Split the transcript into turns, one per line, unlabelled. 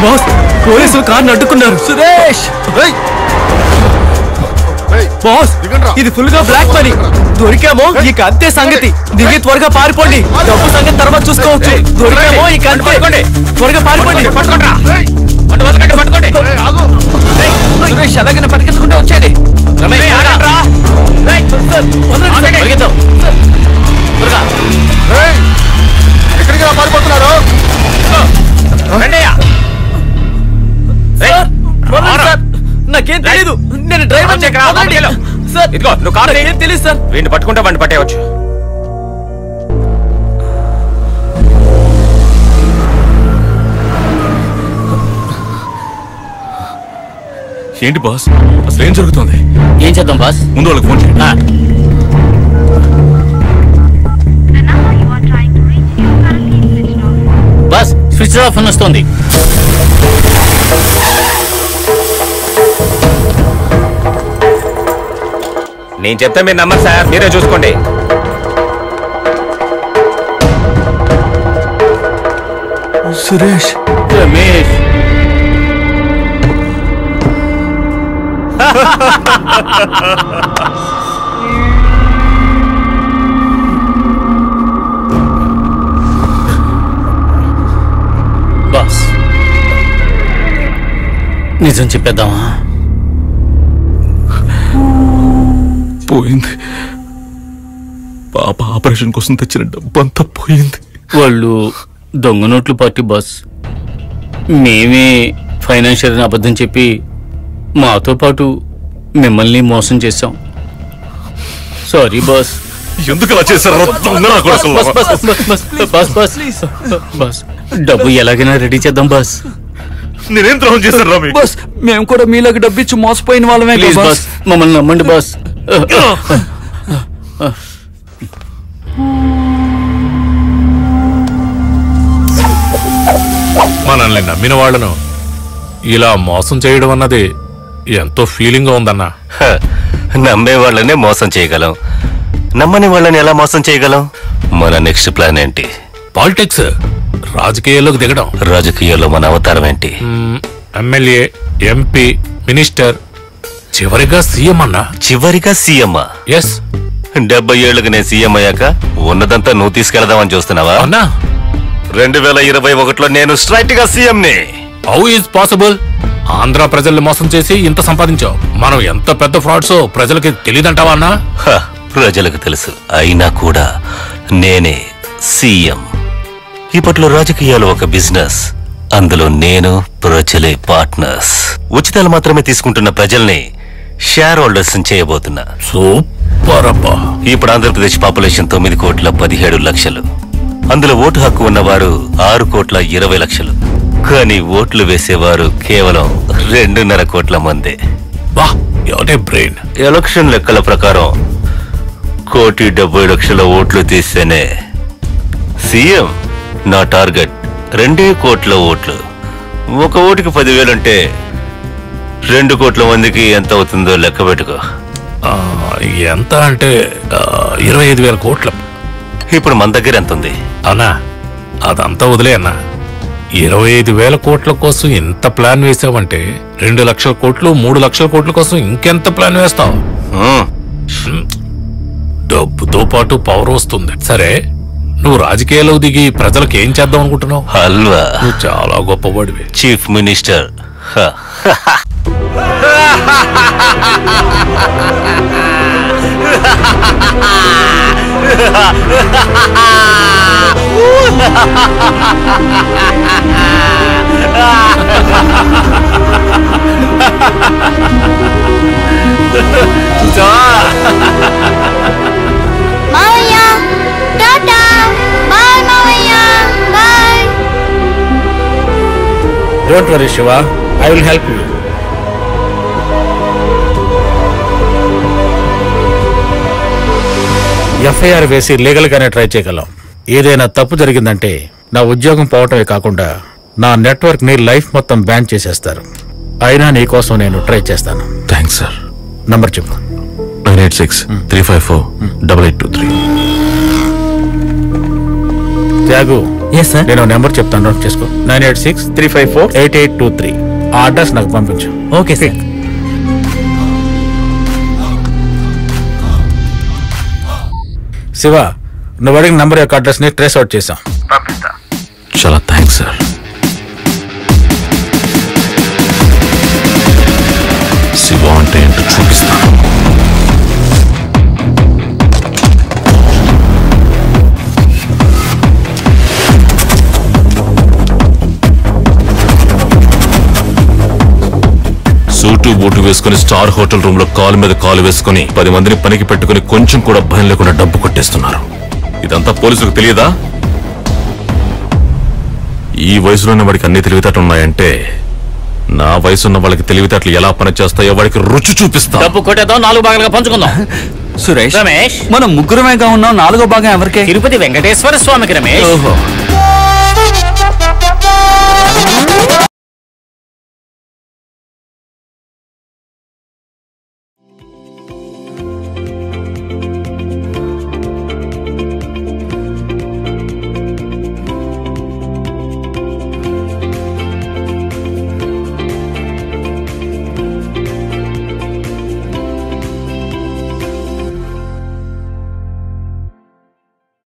Boss పోలీసులు కార్ని అడ్డుకున్నారు. సురేష్ బాస్ ఇది ఫుల్ గా బ్లాక్ మనీ. దొరికామో ఇక అంతే సంగతి. దిగి త్వరగా పారిపోండి. డబ్బు సంగతి తర్వాత చూసుకోవచ్చు. దొరికామో ఇక అంతే. త్వరగా పారిపోండి. సురేష్ అలాగే పట్టుకెత్తుకుంటే వచ్చేది.
ఎక్కడికి పారిపోతున్నారు?
నాకేం తెలీదు. నేను డ్రైవర్.
ఇదిగో నువ్వు కారు
ఏం తెలియదు సార్.
వీడిని పట్టుకుంటే వాడిని పట్టేయచ్చు.
ఏంటి బాస్ అసలు ఏం జరుగుతుంది?
ఏం చేద్దాం బాస్?
ముందు వాళ్ళకి ఫోన్ చేయండి.
బాస్ స్విచ్ ఆఫ్ అని వస్తుంది.
నేను చెప్తే మీరు నమ్మరు సార్, మీరే చూసుకోండి.
సురేష్
రమేష్ బాస్ నిజం చెప్పేద్దామా?
పోయింది. పాప ఆపరేషన్ కోసం తెచ్చిన డబ్బంతా పోయింది.
వాళ్ళు దొంగ నోట్లు పార్టీ బాస్. మేమే ఫైనాన్షియల్ అబద్ధం చెప్పి మాతో పాటు మిమ్మల్ని మోసం చేశాం. Sorry boss.
ఎందుకు అలా చేశారు?
బాస్ డబ్బు ఎలాగైనా రెడీ చేద్దాం బాస్.
నేనేం ద్రోహం చేశాను?
బాస్ మేము కూడా మీలోకి డబ్బిచ్చి మోసపోయిన వాళ్ళమే.
ప్లీజ్ బాస్ మమ్మల్ని నమ్మండి బాస్.
మనల్ని నమ్మిన వాళ్లను ఇలా మోసం చేయడం అన్నది ఎంతో ఫీలింగ్ గా ఉందన్నా.
నమ్మే వాళ్ళనే మోసం చేయగలం, నమ్మని వాళ్ళని ఎలా మోసం చేయగలం? మన నెక్స్ట్ ప్లాన్ ఏంటి?
పాలిటిక్స్, రాజకీయాల్లోకి దిగడం.
రాజకీయాల్లో మన అవతారం ఏంటి?
ఎమ్మెల్యే, ఎంపీ, మినిస్టర్, చివరిగా సీఎం అన్నా.
చివరిగా సీఎం?
ఎస్.
70 ఏళ్ళకి నేను సీఎం అయ్యాక ఉన్నదంతా నువ్వు తీసుకెళ్దామని చూస్తున్నావా? 2021లో నేను స్ట్రైట్ గా సీఎం ని.
How is possible? ఆంధ్ర ప్రజల్ని మోసం చేసి ఇంత సంపాదించావు. మనం ఎంత పెద్ద ఫ్రాడ్సో ప్రజలకి తెలియదంటావా అన్నా?
ప్రజలకు తెలుసు, అయినా కూడా నేనే సీఎం. ఇప్పట్లో రాజకీయాలు ఒక బిజినెస్, అందులో నేను ప్రజలే పార్ట్నర్స్. ఉచితాలు మాత్రమే తీసుకుంటున్న ప్రజల్ని షేర్ హోల్డర్స్ చేయబోతున్నా.
సూపర్ అబ్బా.
ఇప్పుడు ఆంధ్రప్రదేశ్ పాపులేషన్ 9,17,00,000. అందులో ఓటు హక్కు ఉన్నవారు 6,20,00,000. కానీ ఓట్లు వేసేవారు కేవలం 2.5 కోట్ల మంది.
బ్రెయిన్.
ఎలక్షన్ లెక్కల ప్రకారం 1,70,00,000 ఓట్లు తీస్తేనే సీఎం. నా టార్గెట్ 2 కోట్ల ఓట్లు. ఒక ఓటుకి 10,000 అంటే 2 కోట్ల మందికి ఎంత అవుతుందో లెక్క పెట్టుకో.
ఎంత అంటే 25,000 కోట్లు.
ఇప్పుడు మన దగ్గర ఎంత ఉంది
అన్నా? అదంతా వదిలే అన్నా. 25,000 కోట్ల కోసం ఎంత ప్లాన్ వేసావంటే 2 లక్షల కోట్లు, 3 లక్షల కోట్ల కోసం ఇంకెంత ప్లాన్ వేస్తావు? డబ్బుతో పాటు పవర్ వస్తుంది. సరే, నువ్వు రాజకీయాల్లో దిగి ప్రజలకు ఏం చేద్దాం అనుకుంటున్నావు?
హల్వా.
నువ్వు చాలా గొప్పవాడివి.
Chief minister.
మావయ్య టాటా. బాయ్ మావయ్య. Bye.
Don't worry Shiva, I will help you. FIR వేసి లీగల్ గానే ట్రై చేయగలం. ఏదైనా తప్పు జరిగిందంటే నా ఉద్యోగం పోవటమే కాకుండా నా నెట్వర్క్ ని లైఫ్ మొత్తం బ్యాన్ చేసేస్తారు. అయినా నీకోసం నేను ట్రై చేస్తాను.
Thanks sir.
నంబర్ చెప్పు.
986-354-8823.
Tyagu,
yes sir.
నేను నెంబర్ చెప్తాను, నోట్ చేసుకో. 986-354-8823. ఆ అడ్రస్ నాకు పంపించు.
Okay sir.
శివ, నువ్వు అడిగిన నంబర్ యొక్క అడ్రస్ ని ట్రేస్ అవుట్ చేసాం.
చాలా థ్యాంక్స్ సార్. శివ అంటే ఏంటో చూపిస్తాను. సూటు బూటు వేసుకుని స్టార్ హోటల్ రూమ్ లో కాలు మీద కాలు వేసుకుని 10 మందిని పనికి పెట్టుకుని కొంచెం కూడా భయం లేకుండా డబ్బు కొట్టేస్తున్నారు. ఇదంతా పోలీసులకు తెలియదా? ఈ వయసులోనే వాడికి అన్ని తెలివితేటలు ఉన్నాయంటే నా వయసున్న వాళ్ళకి తెలివితేటలు ఎలా పనిచేస్తాయో వాడికి రుచి చూపిస్తా.
డబ్బు కొట్టేద్దాం, 4 భాగాలుగా పంచుకుందాం.
సురేష్,
రమేష్,
మనం ముగ్గురమేగా ఉన్నాం. 4వ భాగం ఎవరికే?
తిరుపతి వెంకటేశ్వర స్వామికి. రమేష్,
ఓహో.